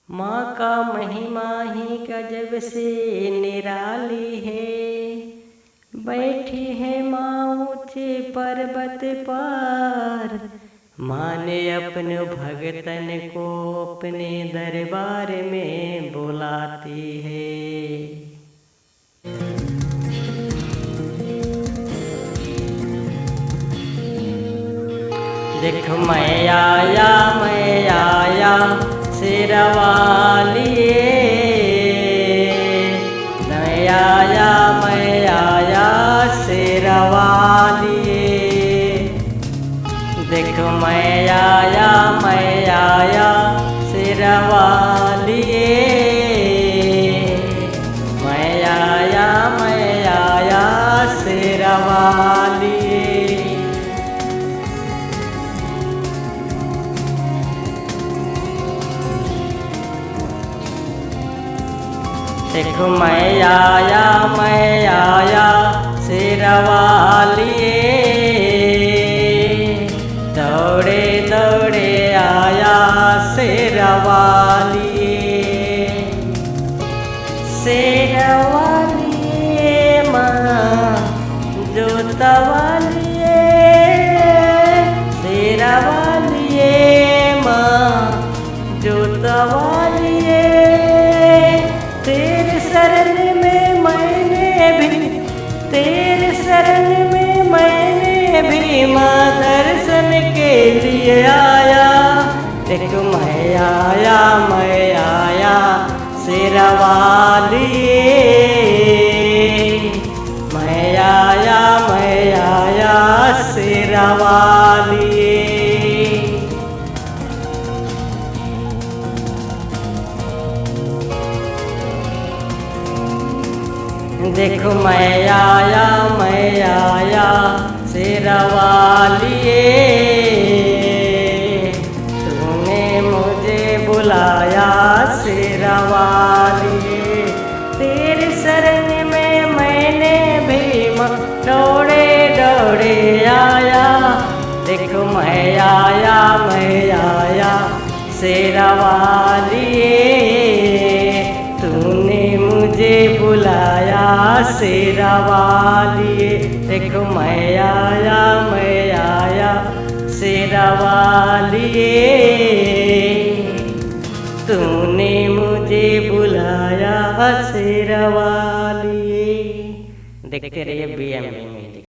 माँ का महिमा ही गजब से निराली है। बैठी है माँ ऊंचे पर्वत पर, माँ ने अपने भगतन को अपने दरबार में बुलाती है। देख मैं आया शेरवाली, मैं आया शेरवाली। देख मैं आया शेरवाली, मैं आया शेरवाली। देखो मैं आया शेरवाली, दौड़े दौड़े आया शेरवाली। शेरवाली माँ जोतवाली, शेरवाली माँ जोतवाली। तेरे शरण में मैंने भी माँ दर्शन के लिए आया। देख मैं आया शेरवाली, मैं आया शेरवाली। देखो मैं आया शेरवाली, तूने मुझे बुलाया शेरवाली। तेरे शरण में मैंने भी दौड़े दौड़े आया। देखो मैं आया शेरवाली, तूने मुझे बुलाया शेरवाली। देखो मैं आया शेरवाली, तूने मुझे बुलाया शेरवाली। देखते रहिए BM।